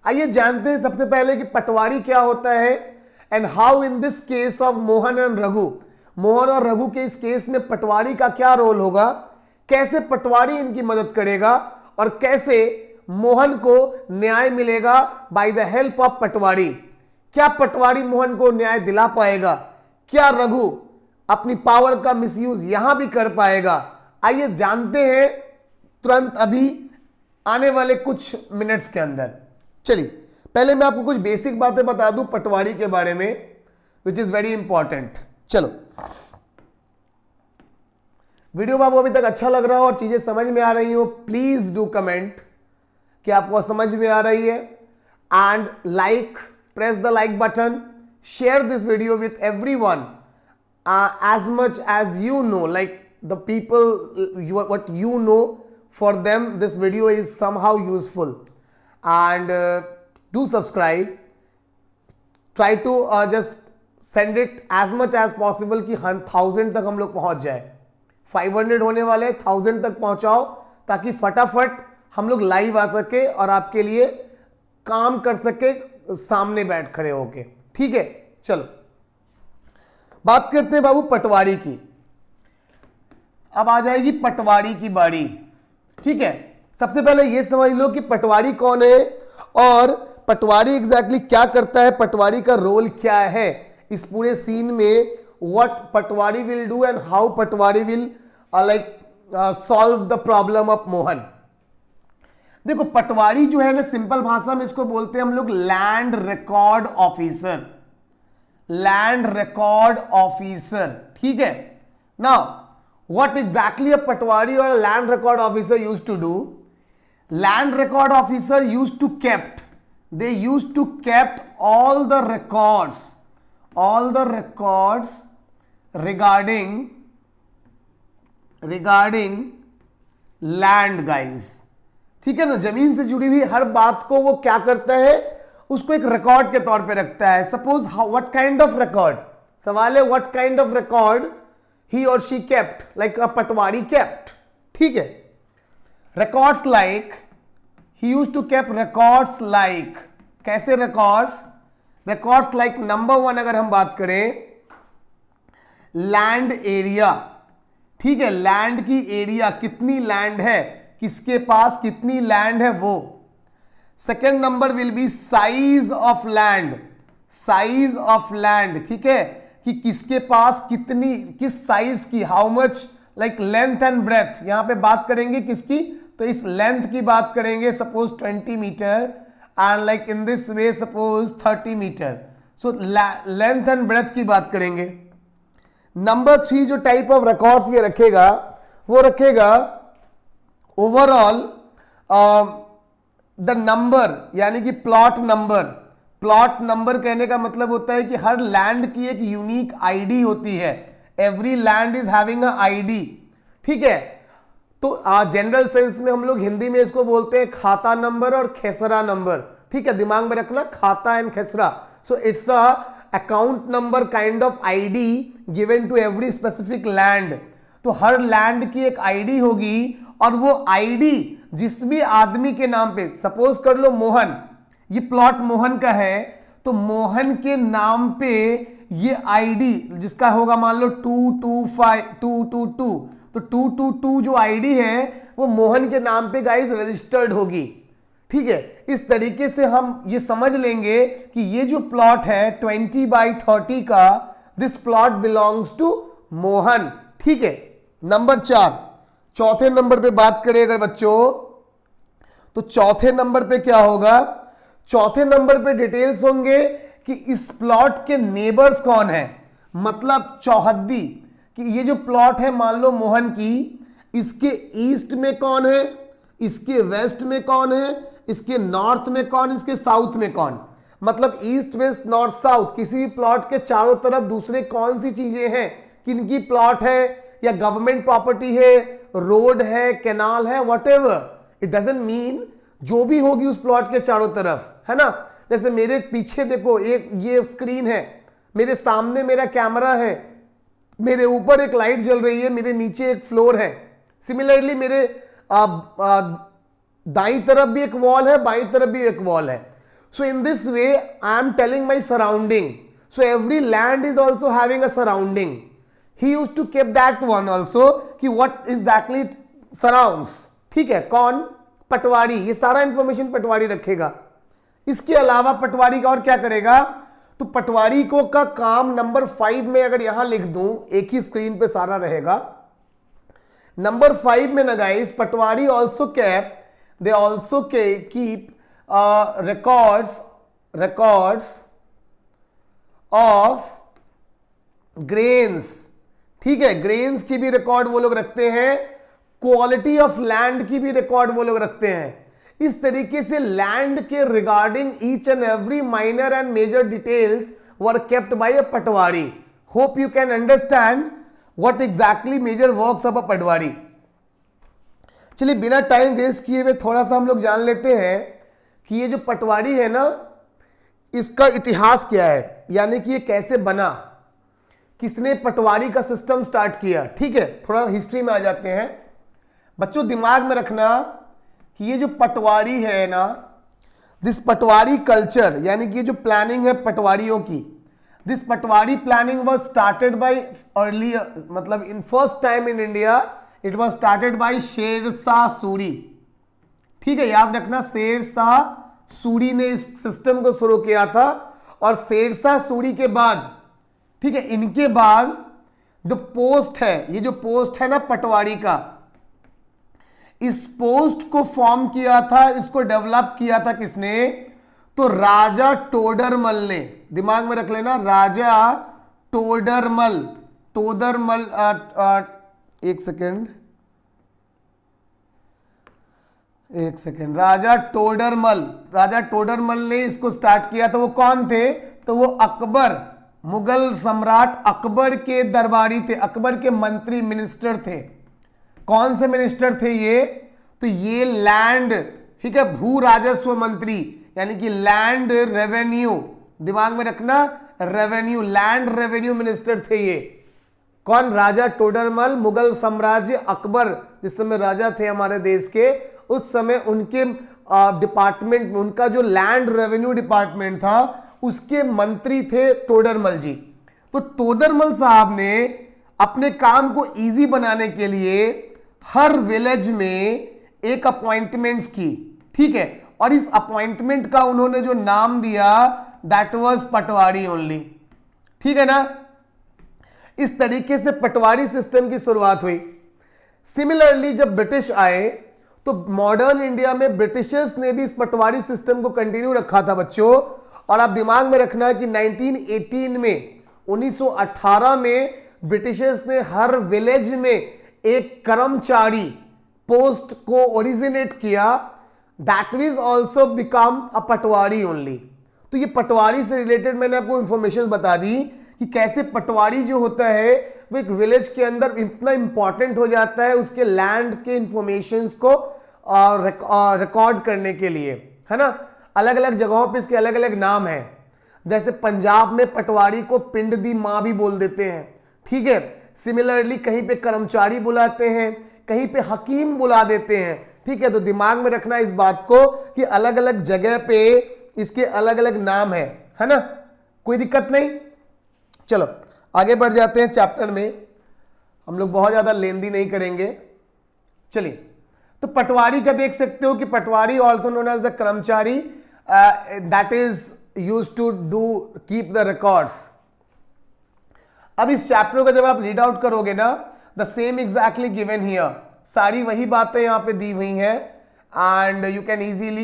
आइए जानते हैं सबसे पहले कि पटवारी क्या होता है and how in this case of Mohan and Raghu, Mohan और रघु के इस केस में पटवारी का क्या रोल होगा, कैसे पटवारी इनकी मदद करेगा और कैसे मोहन को न्याय मिलेगा बाय द हेल्प ऑफ पटवारी. क्या पटवारी मोहन को न्याय दिला पाएगा? क्या रघु अपनी पावर का मिसयूज यहां भी कर पाएगा? आइए जानते हैं तुरंत अभी आने वाले कुछ मिनट्स के अंदर. चलिए पहले मैं आपको कुछ बेसिक बातें बता दूं पटवारी के बारे में, विच इज वेरी इंपॉर्टेंट. चलो, वीडियो आपको अभी तक अच्छा लग रहा हो और चीजें समझ में आ रही हो, प्लीज डू कमेंट कि आपको समझ में आ रही है. And like, press the like button, share this video with everyone. As much as you know, like the people, what you know, for them this video is somehow useful. And do subscribe. Try to just send it as much as possible कि 1000 तक हम लोग पहुंच जाए. 500 होने वाले, 1000 तक पहुंचाओ ताकि फटाफट हम लोग लाइव आ सके और आपके लिए काम कर सके सामने बैठ खड़े होके. ठीक है, चलो बात करते हैं बाबू पटवारी की. अब आ जाएगी पटवारी की बारी. ठीक है, सबसे पहले यह समझ लो कि पटवारी कौन है और पटवारी एग्जैक्टली क्या करता है, पटवारी का रोल क्या है इस पूरे सीन में. What Patwari will do and how Patwari will like solve the problem of Mohan. देखो पटवारी जो है ना, सिंपल भाषा में इसको बोलते हैं हम लोग land record officer. Land record officer. ठीक है. Now what exactly a patwari और land record officer used to do? Land record officer used to kept, they used to kept all the records regarding land guys. ठीक है ना, जमीन से जुड़ी हुई हर बात को वो क्या करता है, उसको एक रिकॉर्ड के तौर पे रखता है. Suppose what kind of record, सवाल है व्हाट काइंड ऑफ रिकॉर्ड ही और she kept, like a Patwari kept. ठीक है, records like he used to keep records like, कैसे records like नंबर 1 अगर हम बात करें लैंड एरिया. ठीक है, लैंड की एरिया, कितनी लैंड है, किसके पास कितनी लैंड है वो. Second number will be size of land, size of land. ठीक है, कि किसके पास कितनी, किस साइज की, how much, like length and breadth. यहां पे बात करेंगे किसकी, तो इस लेंथ की बात करेंगे, suppose 20 metre and like in this way suppose 30 metre. So length and breadth की बात करेंगे. नंबर 3 जो टाइप ऑफ रिकॉर्ड्स ये रखेगा, वो रखेगा ओवरऑल द नंबर, यानी कि प्लॉट नंबर. प्लॉट नंबर कहने का मतलब होता है कि हर लैंड की एक यूनिक आईडी होती है. Every land is having a ID. ठीक है, तो जनरल सेंस में हम लोग हिंदी में इसको बोलते हैं खाता नंबर और खेसरा नंबर. ठीक है, दिमाग में रखना, khata and khesra. So it's a account number kind of ID given to every specific land. तो हर लैंड की एक आईडी होगी और वो आईडी जिस भी आदमी के नाम पे, सपोज कर लो मोहन, ये प्लॉट मोहन का है, तो मोहन के नाम पे ये आईडी जिसका होगा मान लो 225222, तो 222 जो आईडी है वो मोहन के नाम पे गाइस रजिस्टर्ड होगी. ठीक है, इस तरीके से हम ये समझ लेंगे कि ये जो प्लॉट है 20/30 का, this plot belongs to Mohan. ठीक है. नंबर 4, चौथे नंबर पे बात करें अगर बच्चों, तो चौथे नंबर पे क्या होगा, चौथे नंबर पे डिटेल्स होंगे कि इस प्लॉट के नेबर्स कौन है, मतलब चौहद्दी, कि ये जो प्लॉट है मान लो मोहन की, इसके ईस्ट में कौन है, इसके वेस्ट में कौन है, इसके नॉर्थ में कौन, इसके साउथ में कौन, मतलब ईस्ट वेस्ट नॉर्थ साउथ किसी भी प्लॉट के चारों तरफ दूसरे कौन सी चीजें हैं, किनकी प्लॉट है, या गवर्नमेंट प्रॉपर्टी है, रोड है, कैनाल है, व्हाटएवर, इट डजंट मीन, जो भी होगी उस प्लॉट के चारों तरफ, है ना। जैसे मेरे पीछे देखो एक ये स्क्रीन है, मेरे सामने मेरा कैमरा है, मेरे ऊपर एक लाइट जल रही है, मेरे नीचे एक फ्लोर है। सिमिलरली मेरे दाईं तरफ भी एक वॉल है, बाईं तरफ भी एक वॉल है। So in this way I am telling my surrounding, so every land is also having a surrounding. He used to keep that one also कि व्हाट एग्जैक्टली सराउंड्स, ठीक है। कौन, पटवारी, ये सारा इंफॉर्मेशन पटवारी रखेगा। इसके अलावा पटवारी का और क्या करेगा, तो पटवारी को का काम नंबर 5 में अगर यहां लिख दूं, एक ही स्क्रीन पे सारा रहेगा। नंबर 5 में ना guys, Patwari also cap, they also keep records of grains, ठीक है, ग्रेन्स की भी रिकॉर्ड वो लोग रखते हैं, क्वालिटी ऑफ लैंड की भी रिकॉर्ड वो लोग रखते हैं। इस तरीके से लैंड के regarding each and every minor and major details were kept by a patwari. Hope you can understand what exactly major works of a patwari. चलिए बिना टाइम वेस्ट किए हुए थोड़ा सा हम लोग जान लेते हैं कि ये जो पटवारी है ना, इसका इतिहास क्या है, यानी कि ये कैसे बना, किसने पटवारी का सिस्टम स्टार्ट किया। ठीक है, थोड़ा हिस्ट्री में आ जाते हैं। बच्चों दिमाग में रखना कि ये जो पटवारी है ना, दिस पटवारी कल्चर, यानी कि ये जो प्लानिंग है पटवारियों की, this patwari planning was started by earlier, मतलब in first time in India it was started by Shershah Suri. ठीक है, याद रखना शेरशाह सूरी ने इस सिस्टम को शुरू किया था। और शेरशाह सूरी के बाद, ठीक है, इनके बाद जो पोस्ट है, ये जो पोस्ट है ना पटवारी का, इस पोस्ट को फॉर्म किया था, इसको डेवलप किया था किसने, तो राजा टोडरमल ने। दिमाग में रख लेना, राजा टोडरमल, तोदरमल, एक सेकेंड, राजा टोडरमल ने इसको स्टार्ट किया था। वो कौन थे, तो वो अकबर, मुगल सम्राट अकबर के दरबारी थे, अकबर के मंत्री, मिनिस्टर थे। कौन से मिनिस्टर थे ये, तो ये लैंड, ठीक है, भू राजस्व मंत्री, यानी कि लैंड रेवेन्यू, दिमाग में रखना, रेवेन्यू, लैंड रेवेन्यू मिनिस्टर थे ये। कौन, राजा टोडरमल, मुगल साम्राज्य अकबर जिस समय राजा थे हमारे देश के, उस समय उनके डिपार्टमेंट में, उनका जो लैंड रेवेन्यू डिपार्टमेंट था उसके मंत्री थे टोडरमल जी। तो टोडरमल साहब ने अपने काम को इजी बनाने के लिए हर विलेज में एक अपॉइंटमेंट्स की, ठीक है, और इस अपॉइंटमेंट का उन्होंने जो नाम दिया, दैट वाज पटवारी ओनली। ठीक है ना, इस तरीके से पटवारी सिस्टम की शुरुआत हुई। सिमिलरली जब ब्रिटिश आए तो मॉडर्न इंडिया में ब्रिटिशर्स ने भी इस पटवारी सिस्टम को कंटिन्यू रखा था बच्चों। और आप दिमाग में रखना कि 1918 में, 1918 में ब्रिटिशर्स ने हर विलेज में एक कर्मचारी पोस्ट को ओरिजिनेट किया, that which also become a patwari only. तो ये पटवारी से रिलेटेड मैंने आपको इंफॉर्मेशन बता दी कि कैसे पटवारी जो होता है वो एक विलेज के अंदर इतना इंपॉर्टेंट हो जाता है उसके लैंड के इंफॉर्मेशंस को रिकॉर्ड करने के लिए, है ना। अलग अलग जगहों पे इसके अलग अलग नाम हैं। जैसे पंजाब में पटवारी को पिंड दी मां भी बोल देते हैं, ठीक है। सिमिलरली कहीं पे कर्मचारी बुलाते हैं, कहीं पे हकीम बुला देते हैं, ठीक है। तो दिमाग में रखना इस बात को कि अलग अलग जगह पे इसके अलग अलग नाम है ना, कोई दिक्कत नहीं। चलो आगे बढ़ जाते हैं चैप्टर में, हम लोग बहुत ज्यादा लेंदी नहीं करेंगे। चलिए, तो पटवारी का देख सकते हो कि patwari also known as the karmachari, that is used to do keep the records. अब इस चैप्टर को जब आप रीड आउट करोगे ना, the same exactly given here, सारी वही बातें यहां पे दी हुई हैं and you can easily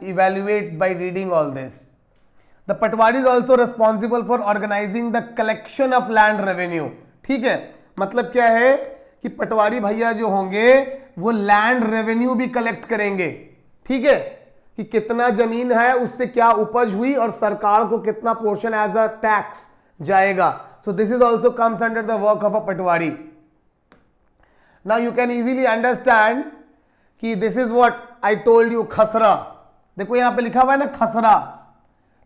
evaluate by reading all this. The patwari is also responsible for organising the collection of land revenue. ठीक है, मतलब क्या है कि पटवारी भैया जो होंगे वो लैंड रेवेन्यू भी कलेक्ट करेंगे। ठीक है, कि कितना जमीन है, उससे क्या उपज हुई और सरकार को कितना पोर्शन एज अ टैक्स जाएगा। So this is also comes under the work of a patwari. Now you can easily understand कि this is what I told you, khasra. देखो यहां पे लिखा हुआ है ना खसरा,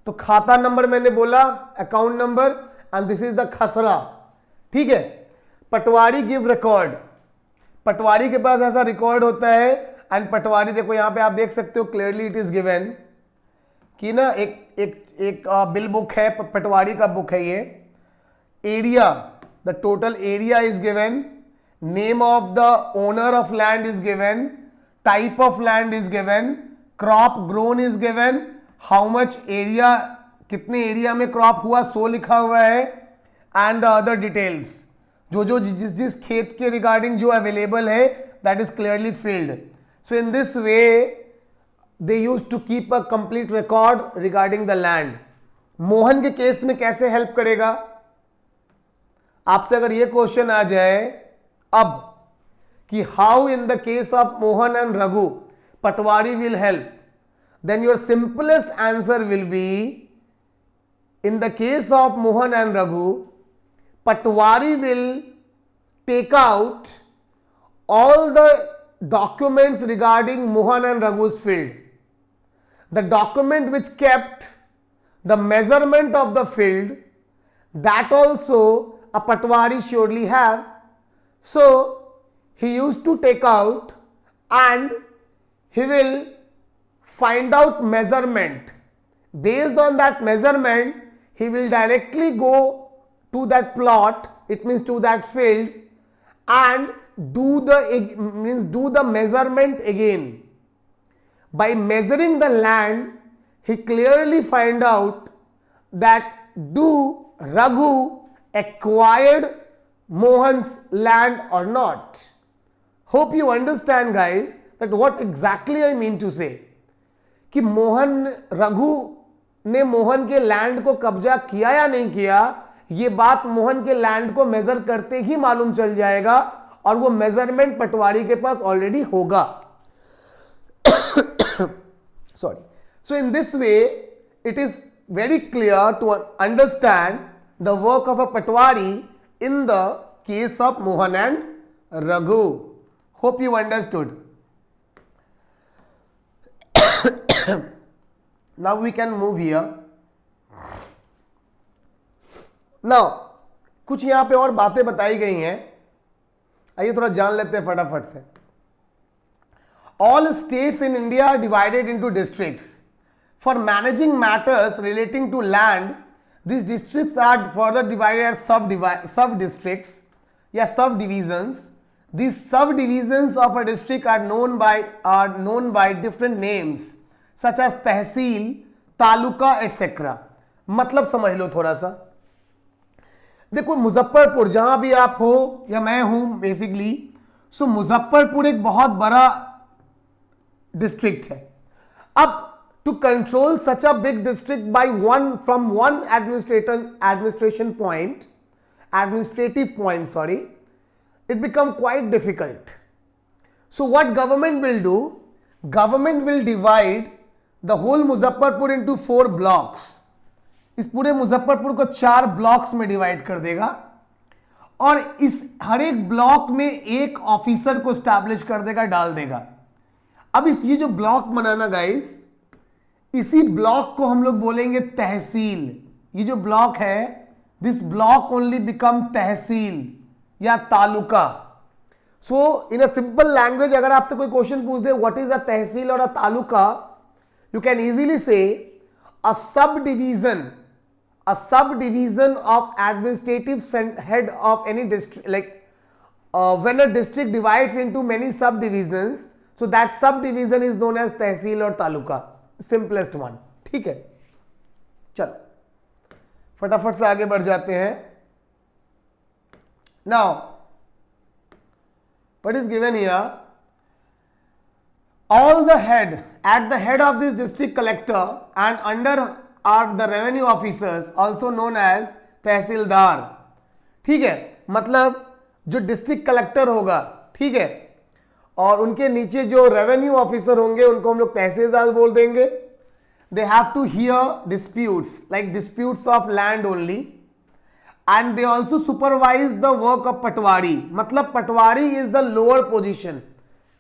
तो खाता नंबर मैंने बोला, account number, and this is the खसरा। ठीक है, पटवारी गिव रिकॉर्ड, पटवारी के पास ऐसा रिकॉर्ड होता है। एंड पटवारी देखो यहां पे आप देख सकते हो क्लियरली इट इज गिवन कि ना एक बिल बुक है, पटवारी का बुक है ये। Area, the total area is given, name of the owner of land is given, type of land is given, crop grown is given, how much area, कितने area में crop हुआ सो लिखा हुआ है, एंड द अदर डिटेल्स, जो जिस खेत के रिगार्डिंग जो अवेलेबल है that is clearly filled. So in this way they use to keep a complete record regarding the land. Mohan के केस में कैसे हेल्प करेगा? आपसे अगर ये क्वेश्चन आ जाए अब कि how in the case of Mohan and Raghu Patwari will help, then your simplest answer will be in the case of Mohan and Raghu, Patwari will take out all the documents regarding Mohan and Raghu's field. The document which kept the measurement of the field, that also a Patwari surely have. So he used to take out and he will find out measurement. Based on that measurement, he will directly go to that plot, it means to that field, and do the measurement again. By measuring the land, he clearly find out that do Raghu acquired Mohan's land or not. Hope you understand guys that what exactly I mean to say. कि मोहन, रघु ने मोहन के land को कब्जा किया या नहीं किया, ये बात मोहन के लैंड को मेजर करते ही मालूम चल जाएगा और वो मेजरमेंट पटवारी के पास ऑलरेडी होगा। Sorry. So in this way it is very clear to understand the work of a patwari in the case of Mohan and Raghu. Hope you understood. Now we can move here. Now कुछ यहां पे और बातें बताई गई हैं, आइए थोड़ा जान लेते हैं फटाफट से। All states in India are divided into districts. For managing matters relating to land, these districts are further divided as sub-districts या subdivisions. These subdivisions of a district are known by different names such as tehsil, taluka etcetera. मतलब समझ लो थोड़ा सा। देखो मुजफ्फरपुर जहां भी आप हो या मैं हूं बेसिकली, सो मुजफ्फरपुर एक बहुत बड़ा डिस्ट्रिक्ट है। अब to control such a big district by from one administrative point sorry, it become quite difficult. So what government will do? Government will divide the whole Muzaffarpur into 4 blocks. इस पूरे मुजफ्फरपुर को 4 blocks में divide कर देगा और इस हर एक block में एक ऑफिसर को स्टैब्लिश कर देगा, डाल देगा। अब ये जो ब्लॉक बनाना गाइस, इसी ब्लॉक को हम लोग बोलेंगे तहसील। ये जो ब्लॉक है, दिस ब्लॉक ओनली बिकम तहसील या तालुका। सो इन अ सिंपल लैंग्वेज अगर आपसे कोई क्वेश्चन पूछ दे व्हाट इज अ तहसील और अ तालुका, यू कैन इजीली से अ subdivision of administrative head of any district, like when a district divides into many subdivisions, so that subdivision is known as तहसील और taluka, simplest one। ठीक है, चल फटाफट से आगे बढ़ जाते हैं। Now what is given here, all the head, at the head of this district collector and under are the revenue officers also known as तहसीलदार. ठीक है, मतलब जो डिस्ट्रिक्ट कलेक्टर होगा, ठीक है, और उनके नीचे जो रेवेन्यू ऑफिसर होंगे उनको हम लोग तहसीलदार बोल देंगे. They have to hear disputes, like disputes of land only, and they also supervise the work of patwari. मतलब patwari is the lower position.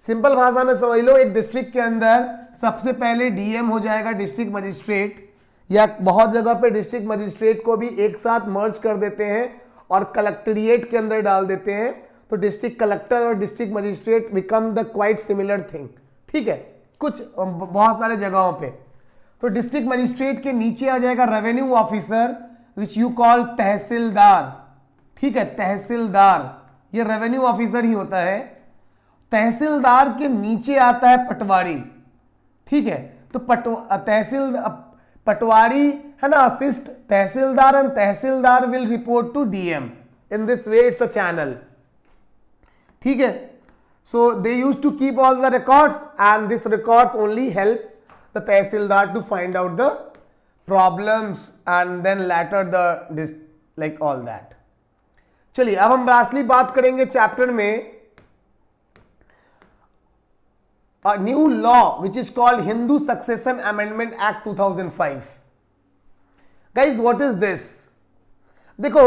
Simple भाषा में समझ लो, एक डिस्ट्रिक्ट के अंदर सबसे पहले डीएम हो जाएगा, डिस्ट्रिक्ट मजिस्ट्रेट, या बहुत जगह पे डिस्ट्रिक्ट मजिस्ट्रेट को भी एक साथ मर्ज कर देते हैं और कलेक्ट्रेट के अंदर डाल देते हैं. तो डिस्ट्रिक्ट कलेक्टर और district magistrate become the quite similar thing. ठीक है, कुछ बहुत सारे जगहों पे. तो डिस्ट्रिक्ट मजिस्ट्रेट के नीचे आ जाएगा revenue officer which you call tehsildar. ठीक है, तहसीलदार ये रेवेन्यू ऑफिसर ही होता है. तहसीलदार के नीचे आता है पटवारी. ठीक है, तो पटवारी है ना, assist tehsildar, and tehsildar will report to DM. In this way it's a channel. ठीक है, so they use to keep all the records and this records only help the tehsildar to find out the problems and then later the like all that. चलिए अब हम lastly बात करेंगे chapter में a new law which is called Hindu Succession Amendment Act 2005. Guys, what is this? देखो,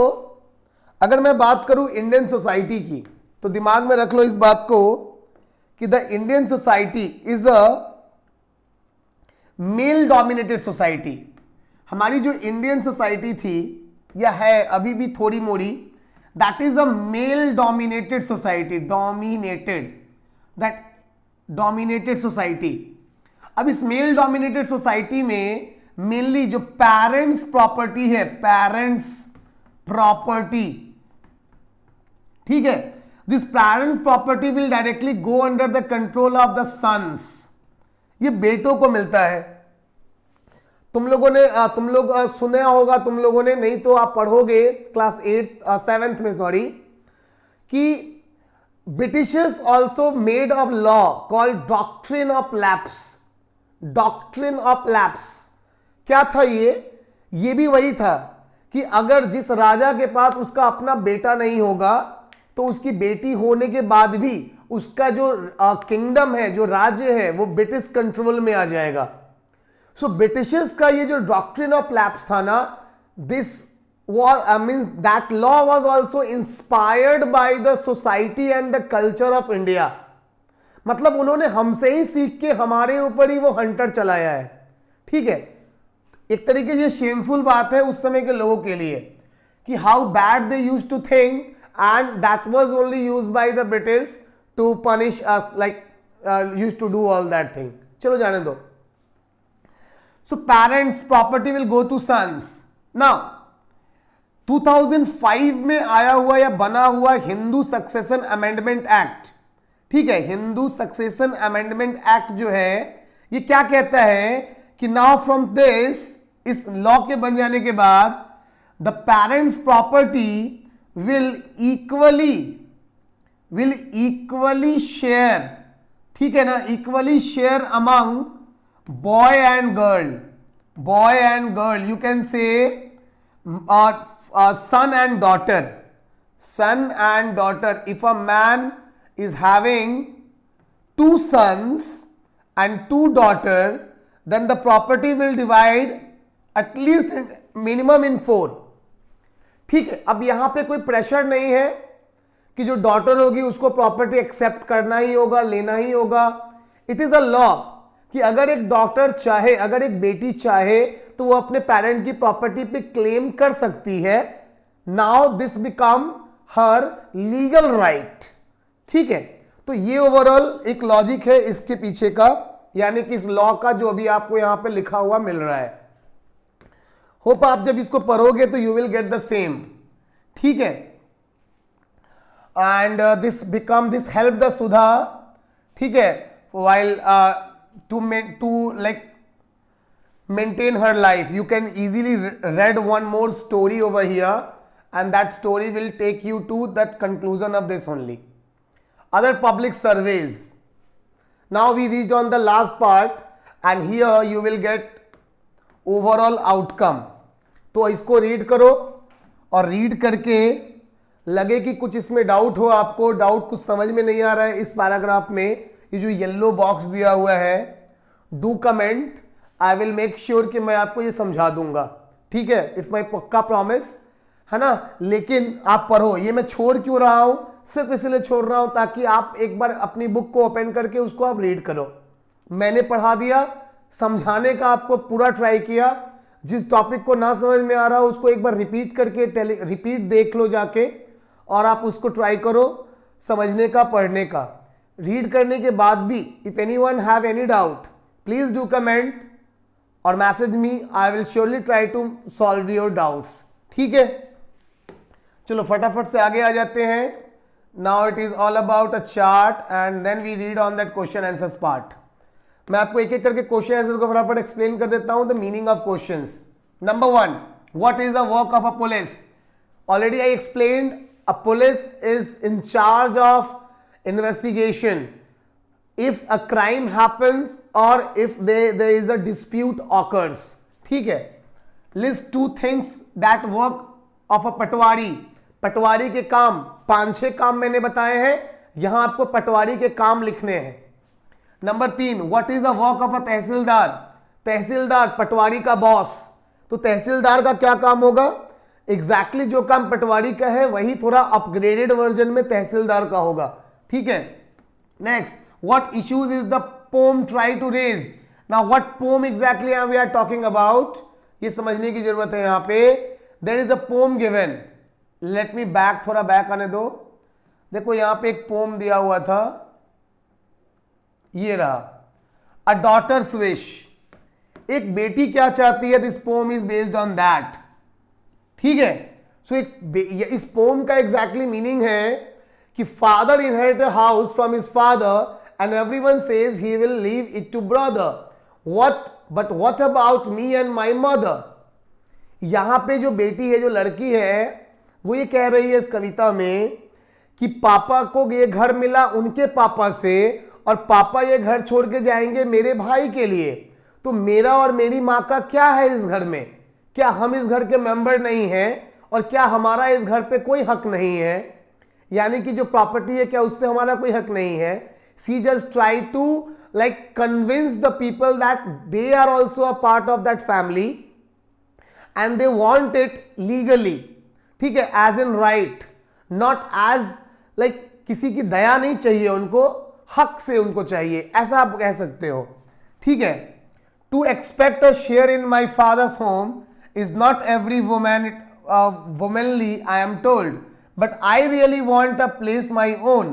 अगर मैं बात करूं इंडियन सोसाइटी की, तो दिमाग में रख लो इस बात को कि the Indian society is a male dominated society. हमारी जो इंडियन सोसाइटी थी या है अभी भी थोड़ी मोड़ी, that is a male dominated society. Dominated society. अब इस मेल डोमिनेटेड सोसाइटी में मेनली जो पेरेंट्स प्रॉपर्टी है, पेरेंट्स प्रॉपर्टी, ठीक है, this parents property will directly go under the control of the sons. ये बेटों को मिलता है. तुम लोग सुना होगा, तुम लोगों ने, नहीं तो आप पढ़ोगे क्लास 7th में, सॉरी, कि Britishers also made a law called Doctrine of Lapse. Doctrine of Lapse क्या था ये भी वही था कि अगर जिस राजा के पास उसका अपना बेटा नहीं होगा तो उसकी बेटी होने के बाद भी उसका जो किंगडम है, जो राज्य है, वो ब्रिटिश कंट्रोल में आ जाएगा. सो ब्रिटिशर्स का ये जो डॉक्ट्रिन ऑफ लैप्स था ना, this means that law was also inspired by the society and the culture of India. मतलब उन्होंने हमसे ही सीख के हमारे ऊपर ही वो हंटर चलाया है. ठीक है, एक तरीके से शेमफुल बात है उस समय के लोगों के लिए कि how bad they used to think, and that was only used by the British to punish us, like used to do all that thing. चलो जाने दो. So parents property will go to sons. Now 2005 में आया हुआ या बना हुआ Hindu succession amendment act, ठीक है, हिंदू सक्सेशन अमेंडमेंट एक्ट जो है ये क्या कहता है कि नाउ फ्रॉम दिस, इस लॉ के बन जाने के बाद, the parents property will equally share, ठीक है ना, equally share among boy and girl. You can से son and daughter. If a man is having 2 sons and 2 daughters, then the property will divide at least minimum in 4. ठीक है, अब यहां पे कोई प्रेशर नहीं है कि जो डॉटर होगी उसको प्रॉपर्टी एक्सेप्ट करना ही होगा, लेना ही होगा. इट इज अ लॉ कि अगर एक डॉटर चाहे, अगर एक बेटी चाहे तो वो अपने पेरेंट की प्रॉपर्टी पे क्लेम कर सकती है. Now this become her legal right. ठीक है, तो ये ओवरऑल एक लॉजिक है इसके पीछे का, यानी कि इस लॉ का जो अभी आपको यहां पे लिखा हुआ मिल रहा है. होप आप जब इसको पढ़ोगे तो you will get the same. ठीक है, एंड दिस हेल्प द सुधा. ठीक है, while to like maintain her life. You can easily read one more story over here, and that story will take you to that conclusion of this only. other public surveys. Now we reached on the last part and here you will get overall outcome. तो इसको read करो और read करके लगे कि कुछ इसमें doubt हो, आपको डाउट कुछ समझ में नहीं आ रहा है इस पैराग्राफ में, ये जो येलो बॉक्स दिया हुआ है, do comment. I will make sure कि मैं आपको ये समझा दूंगा. ठीक है, इट्स माई पक्का प्रॉमिस, है ना. लेकिन आप पढ़ो. ये मैं छोड़ क्यों रहा हूं? सिर्फ इसलिए छोड़ रहा हूं ताकि आप एक बार अपनी बुक को ओपन करके उसको आप रीड करो. मैंने पढ़ा दिया, समझाने का आपको पूरा ट्राई किया. जिस टॉपिक को ना समझ में आ रहा हो उसको एक बार रिपीट करके रिपीट देख लो जाके, और आप उसको ट्राई करो समझने का, पढ़ने का. रीड करने के बाद भी if anyone have any doubt please do comment और message me. I will surely try to solve your doubts. ठीक है, चलो फटाफट से आगे आ जाते हैं. Now it is all about a chart and then we read on that question answers part. मैं आपको एक एक करके क्वेश्चन आंसर को फटाफट एक्सप्लेन कर देता हूं. The meaning of questions. Number 1, what is the work of a police? Already I explained. A police is in charge of investigation if a crime happens or if there is a dispute occurs. ठीक है. List 2 things that work of a पटवारी. पटवारी के काम 5-6 काम मैंने बताए हैं, यहां आपको पटवारी के काम लिखने हैं. Number 3, what is the work of a तहसीलदार? तहसीलदार पटवारी का बॉस. तो तहसीलदार का क्या काम होगा? एग्जैक्टली जो काम पटवारी का है वही थोड़ा अपग्रेडेड वर्जन में तहसीलदार का होगा. ठीक है. Next, what issues is the poem try to raise? Now what poem exactly we are talking about, ये समझने की जरूरत है. यहां पे there is a poem given. Let me back, थोड़ा बैक आने दो. देखो यहां पे एक पोम दिया हुआ था, ये रहा, अ डॉटर्स विश. एक बेटी क्या चाहती है, this pome is based on that. ठीक है. सो इस पोम का एग्जैक्टली मीनिंग है कि father inherit a house from his father and everyone says he will leave it to brother. What about me and my mother? यहां पे जो बेटी है, जो लड़की है, वो ये कह रही है इस कविता में कि पापा को ये घर मिला उनके पापा से और पापा ये घर छोड़ के जाएंगे मेरे भाई के लिए. तो मेरा और मेरी माँ का क्या है इस घर में? क्या हम इस घर के मेंबर नहीं हैं और क्या हमारा इस घर पे कोई हक नहीं है? यानी कि जो प्रॉपर्टी है क्या उस पे हमारा कोई हक नहीं है? See just try to like convince the people that they are also a part of that family and they want it legally. ठीक है, as in right, not as like किसी की दया नहीं चाहिए उनको, हक से उनको चाहिए, ऐसा आप कह सकते हो. ठीक है. To expect a share in my father's home is not every woman womanly I am told, but I really want a place my own.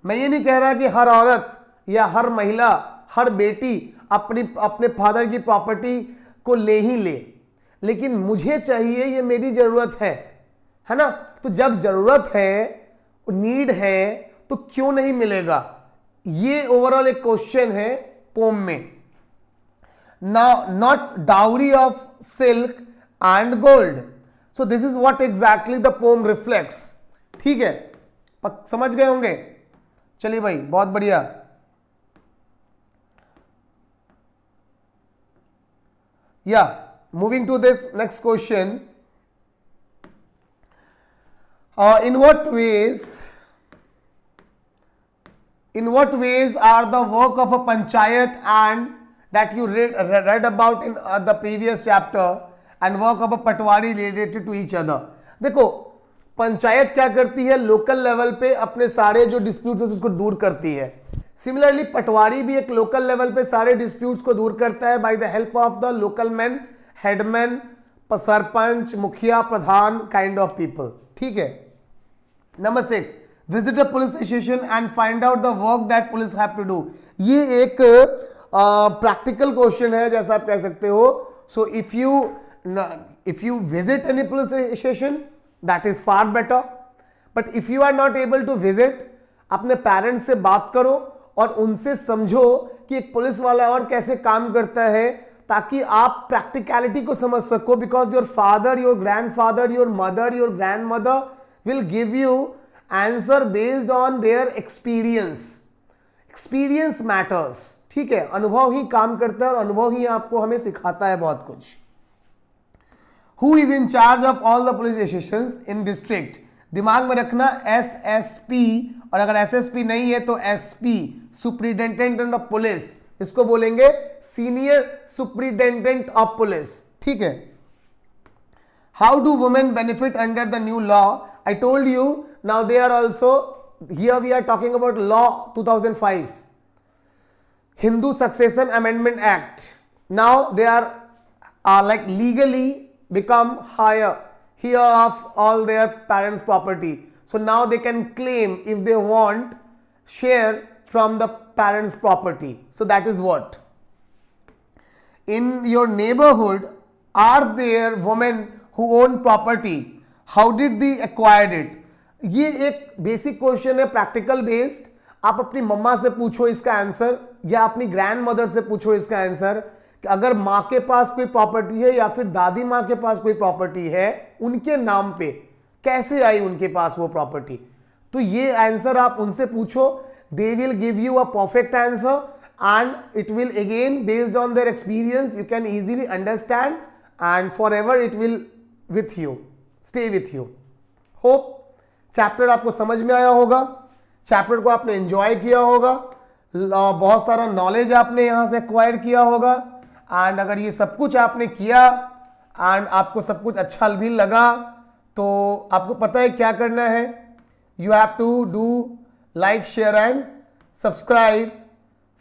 मैं ये नहीं कह रहा कि हर औरत या हर महिला, हर बेटी अपने फादर की प्रॉपर्टी को ले ही ले, लेकिन मुझे चाहिए, ये मेरी जरूरत है ना. तो जब जरूरत है, नीड है, तो क्यों नहीं मिलेगा? ये ओवरऑल एक क्वेश्चन है पोम में. Now not dowry of silk and gold. So this is what exactly the poem reflects. ठीक है, समझ गए होंगे. चलिए भाई, बहुत बढ़िया. Yeah, moving to this next question. In what ways are the work of a panchayat and that you read about in the previous chapter and work of a Patwari related to each other? देखो, पंचायत क्या करती है, local level पे अपने सारे जो disputes है उसको दूर करती है. सिमिलरली पटवारी भी एक लोकल लेवल पे सारे डिस्प्यूट्स को दूर करता है by the help of the local man, headman, sarpanch, mukhiya, pradhan kind of people. ठीक है. Number 6, visit a police station and find out the work that police have to do. ये एक प्रैक्टिकल क्वेश्चन है जैसा आप कह सकते हो. सो if you visit any police station, that is far better. But if you are not able to visit, अपने parents से बात करो और उनसे समझो कि एक पुलिस वाला और कैसे काम करता है, ताकि आप प्रैक्टिकलिटी को समझ सको. Because your father, your grandfather, your mother, your grandmother will give you answer based on their experience. Experience matters. ठीक है, अनुभव ही काम करता है और अनुभव ही आपको हमें सिखाता है बहुत कुछ. Who is in charge of all the police stations in district. दिमाग में रखना SSP, और अगर SSP नहीं है तो SP, सुपरिटेंडेंट ऑफ पुलिस. इसको बोलेंगे सीनियर सुपरिटेंडेंट ऑफ पुलिस. ठीक है. How do women benefit under the new law. I told you now they are also here. We are talking about law 2005, Hindu Succession Amendment Act. Now they are like legally become higher here of all their parents' property. So now they can claim if they want share from the parents' property. So that is what. In your neighborhood, are there women who own property? How did they acquired it? ये एक basic question है, practical based. आप अपनी मम्मा से पूछो इसका answer, या अपनी ग्रैंड मदर से पूछो इसका आंसर कि अगर माँ के पास कोई प्रॉपर्टी है या फिर दादी माँ के पास कोई प्रॉपर्टी है, उनके नाम पे कैसे आई उनके पास वो प्रॉपर्टी. तो ये आंसर आप उनसे पूछो. They will give you a perfect answer and it will again based on their experience. You can easily understand and for ever it will with you, stay with you. Hope chapter आपको समझ में आया होगा. Chapter को आपने enjoy किया होगा. बहुत सारा नॉलेज आपने यहाँ से एक्वायर किया होगा. एंड अगर ये सब कुछ आपने किया एंड आपको सब कुछ अच्छा भी लगा, तो आपको पता है क्या करना है. You have to do like, share and subscribe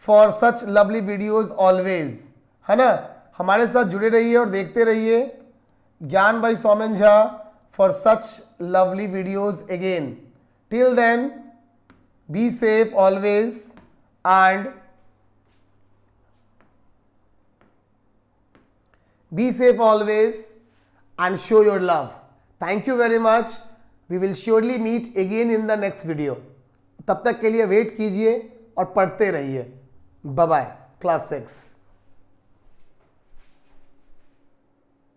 for such lovely videos always. है ना. हमारे साथ जुड़े रहिए और देखते रहिए Gyan by Saumen Jha for such lovely videos again. Till then, be safe always and show your love. Thank you very much. We will surely meet again in the next video. तब तक के लिए वेट कीजिए और पढ़ते रहिए. Bye bye. Class 6.